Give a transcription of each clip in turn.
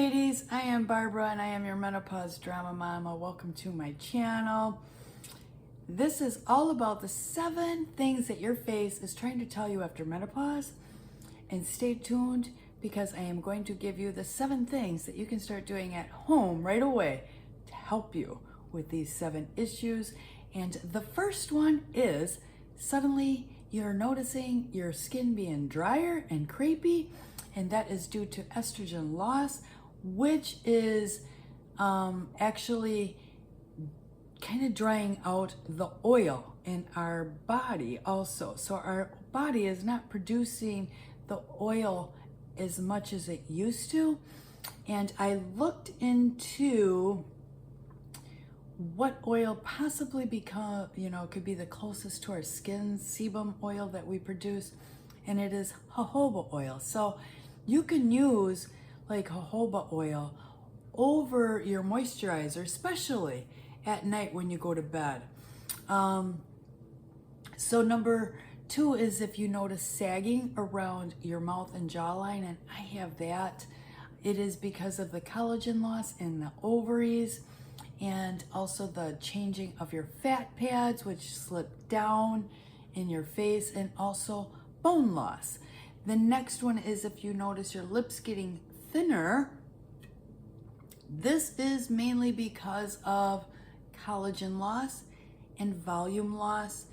ladies, I am Barbara and I am your menopause drama mama. Welcome to my channel. This is all about the 7 things that your face is trying to tell you after menopause. And stay tuned because I am going to give you the 7 things that you can start doing at home right away to help you with these 7 issues. And the first one is suddenly you're noticing your skin being drier and crepey, and that is due to estrogen loss, which is actually kind of drying out the oil in our body also. So our body is not producing the oil as much as it used to. And I looked into what oil possibly could be the closest to our skin sebum oil that we produce, and it is jojoba oil. So you can use like jojoba oil over your moisturizer, especially at night when you go to bed. So number 2 is if you notice sagging around your mouth and jawline, and I have that. It is because of the collagen loss in the ovaries and also the changing of your fat pads, which slip down in your face, and also bone loss. The next one is if you notice your lips getting thinner. This is mainly because of collagen loss and volume loss.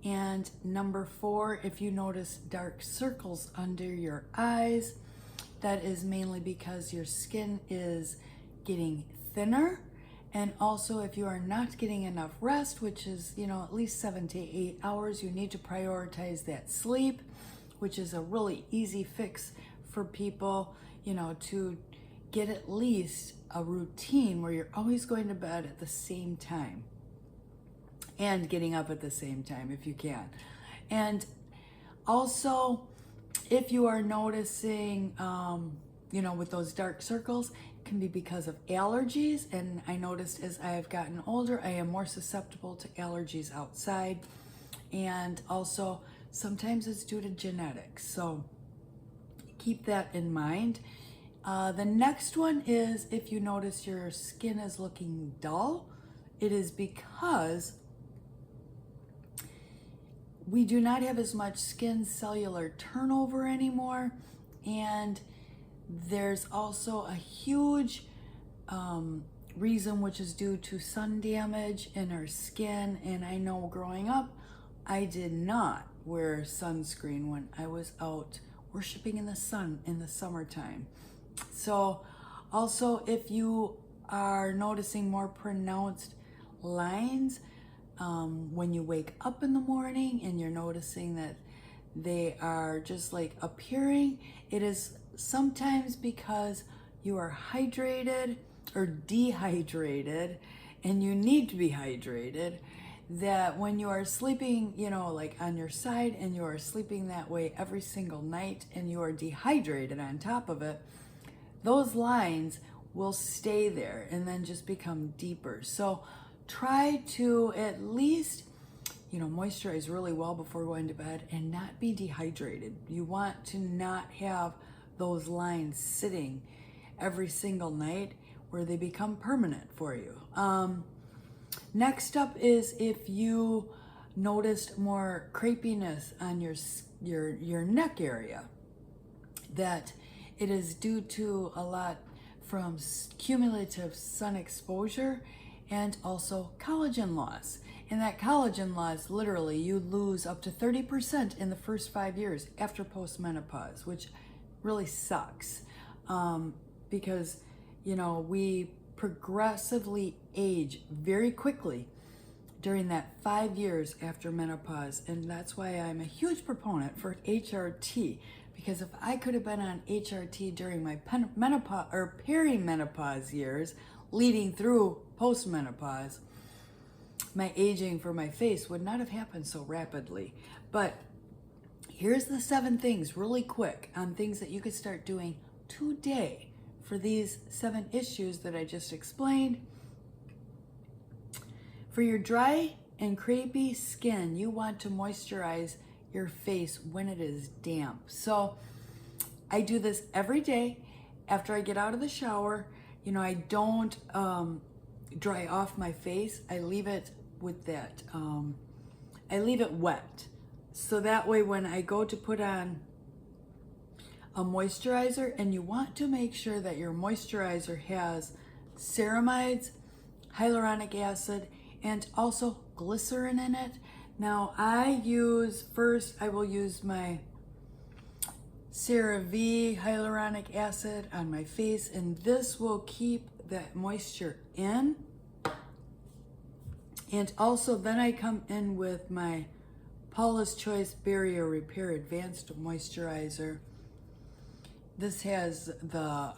And number 4, if you notice dark circles under your eyes, that is mainly because your skin is getting thinner. And also if you are not getting enough rest, which is, at least 7 to 8 hours, you need to prioritize that sleep, which is a really easy fix for people, to get at least a routine where you're always going to bed at the same time and getting up at the same time if you can. And also, if you are noticing, with those dark circles, it can be because of allergies. And I noticed as I have gotten older, I am more susceptible to allergies outside. And also, sometimes it's due to genetics. So keep that in mind. The next one is if you notice your skin is looking dull, it is because we do not have as much skin cellular turnover anymore. And there's also a huge reason, which is due to sun damage in our skin. And I know growing up, I did not wear sunscreen when I was out worshiping in the sun in the summertime. So also if you are noticing more pronounced lines when you wake up in the morning and you're noticing that they are just like appearing, it is sometimes because you are hydrated or dehydrated, and you need to be hydrated. That when you are sleeping, like on your side, and you are sleeping that way every single night, and you are dehydrated on top of it, those lines will stay there and then just become deeper. So try to at least, moisturize really well before going to bed and not be dehydrated. You want to not have those lines sitting every single night where they become permanent for you. Next up is if you noticed more crepiness on your neck area, that it is due to a lot from cumulative sun exposure and also collagen loss. And that collagen loss, literally, you lose up to 30% in the first 5 years after postmenopause, which really sucks because, we progressively age very quickly during that 5 years after menopause. And that's why I'm a huge proponent for HRT, because if I could have been on HRT during my menopause or perimenopause years leading through postmenopause, my aging for my face would not have happened so rapidly. But here's the 7 things really quick on things that you could start doing today for these 7 issues that I just explained. For your dry and crepey skin, you want to moisturize your face when it is damp. So I do this every day, after I get out of the shower, you know, I don't dry off my face. I leave it with that, I leave it wet. So that way when I go to put on a moisturizer, and you want to make sure that your moisturizer has ceramides, hyaluronic acid, and also glycerin in it. Now I will use my CeraVe hyaluronic acid on my face, and this will keep that moisture in. And also then I come in with my Paula's Choice Barrier Repair Advanced Moisturizer. This has the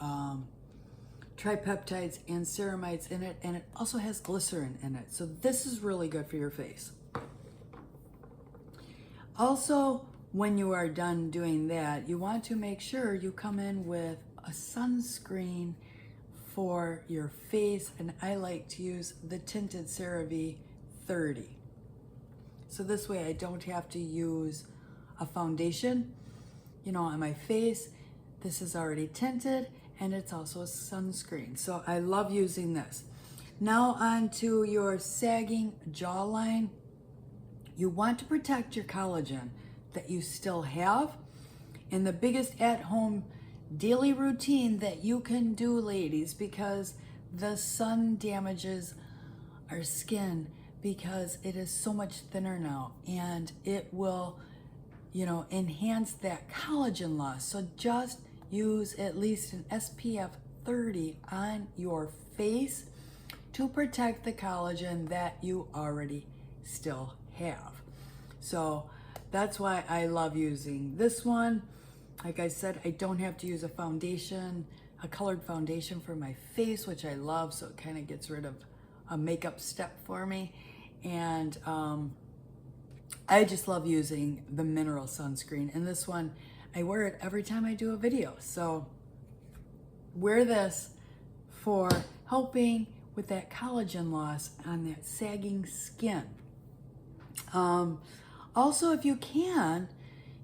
tripeptides and ceramides in it, and it also has glycerin in it. So this is really good for your face. Also, when you are done doing that, you want to make sure you come in with a sunscreen for your face, and I like to use the Tinted CeraVe 30. So this way I don't have to use a foundation, you know, on my face. This is already tinted, and it's also a sunscreen. So I love using this. Now on to your sagging jawline. You want to protect your collagen that you still have. And the biggest at-home daily routine that you can do, ladies, because the sun damages our skin because it is so much thinner now, and it will, you know, enhance that collagen loss. So just use at least an SPF 30 on your face to protect the collagen that you already still have. So that's why I love using this one. Like I said, I don't have to use a foundation, a colored foundation for my face, which I love, so it kind of gets rid of a makeup step for me. And I just love using the mineral sunscreen. And this one, I wear it every time I do a video. So wear this for helping with that collagen loss on that sagging skin. Also, if you can,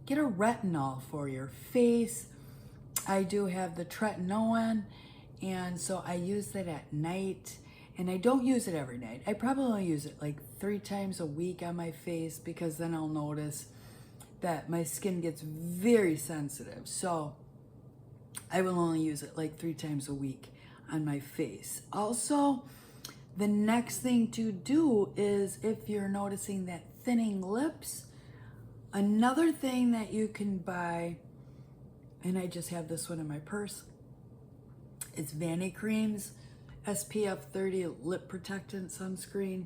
get a retinol for your face. I do have the tretinoin, and so I use that at night. And I don't use it every night. I probably only use it like 3 times a week on my face, because then I'll notice that my skin gets very sensitive. So I will only use it like 3 times a week on my face. Also, the next thing to do is, if you're noticing that thinning lips, another thing that you can buy, and I just have this one in my purse, it's Vanny Cream's SPF 30 lip protectant sunscreen.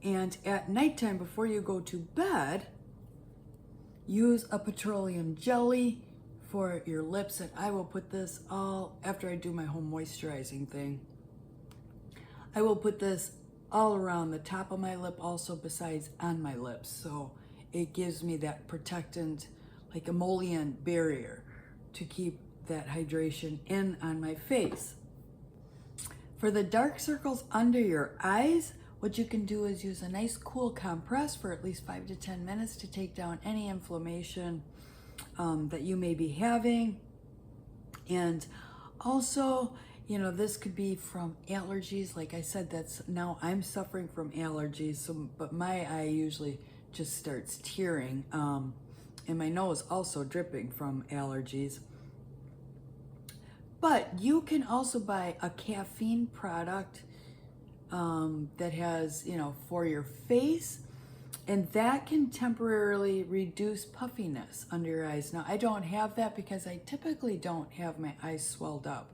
And at nighttime, before you go to bed, use a petroleum jelly for your lips. And I will put this all, after I do my home moisturizing thing, I will put this all around the top of my lip, also besides on my lips. So it gives me that protectant, like emollient barrier, to keep that hydration in on my face. For the dark circles under your eyes, what you can do is use a nice cool compress for at least 5 to 10 minutes to take down any inflammation that you may be having. And also, you know, this could be from allergies. Like I said, now I'm suffering from allergies, so, but my eye usually just starts tearing, and my nose also dripping from allergies. But you can also buy a caffeine product that has, you know, for your face, and that can temporarily reduce puffiness under your eyes. Now, I don't have that because I typically don't have my eyes swelled up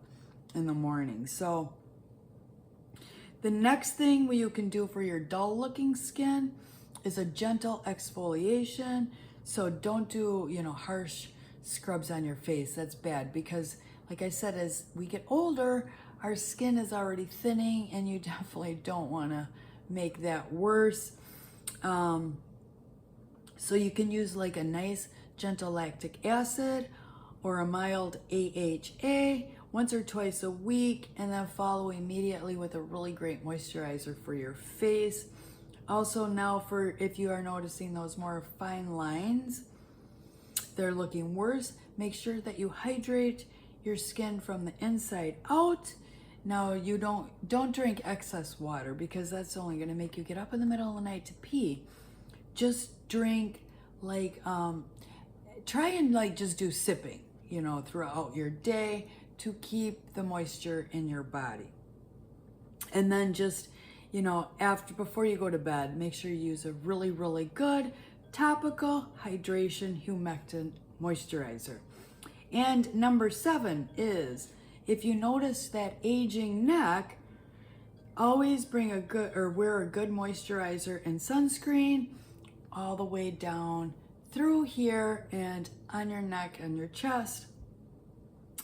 in the morning. So the next thing you can do for your dull looking skin is a gentle exfoliation. So don't do, you know, harsh scrubs on your face. That's bad, because like I said, as we get older, our skin is already thinning, and you definitely don't want to make that worse. So you can use like a nice gentle lactic acid or a mild AHA once or twice a week, and then follow immediately with a really great moisturizer for your face. Also, now for if you are noticing those more fine lines, they're looking worse, make sure that you hydrate your skin from the inside out. Now you don't drink excess water because that's only going to make you get up in the middle of the night to pee. Just drink like try and like just do sipping, you know, throughout your day to keep the moisture in your body. And then just, you know, before you go to bed, make sure you use a really, really good topical hydration humectant moisturizer. And number 7 is, if you notice that aging neck, always wear a good moisturizer and sunscreen all the way down through here and on your neck and your chest.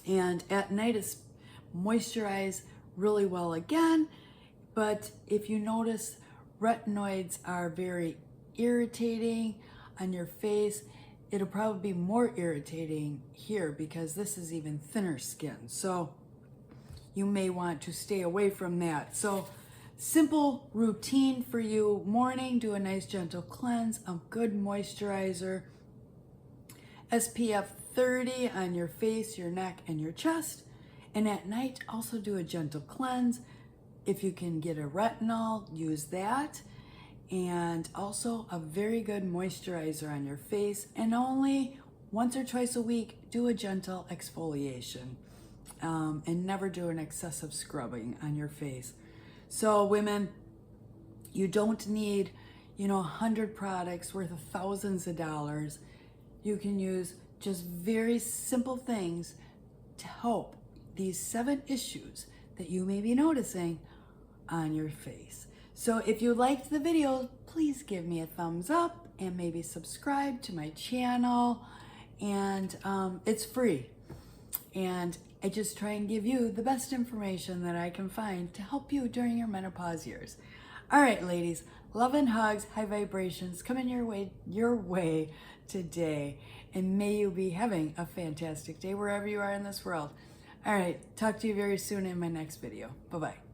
And at night, moisturize really well again. But if you notice retinoids are very irritating on your face, it'll probably be more irritating here because this is even thinner skin. So you may want to stay away from that. So simple routine for you: morning, do a nice gentle cleanse, a good moisturizer, SPF 30 on your face, your neck, and your chest. And at night, also do a gentle cleanse. If you can get a retinol, use that. And also a very good moisturizer on your face. And only once or twice a week, do a gentle exfoliation. And never do an excessive scrubbing on your face. So women, you don't need, 100 products worth of thousands of dollars. You can use just very simple things to help these 7 issues that you may be noticing on your face. So if you liked the video, please give me a thumbs up and maybe subscribe to my channel. And it's free. And I just try and give you the best information that I can find to help you during your menopause years. All right, ladies, love and hugs, high vibrations coming your way today. And may you be having a fantastic day wherever you are in this world. All right, talk to you very soon in my next video. Bye-bye.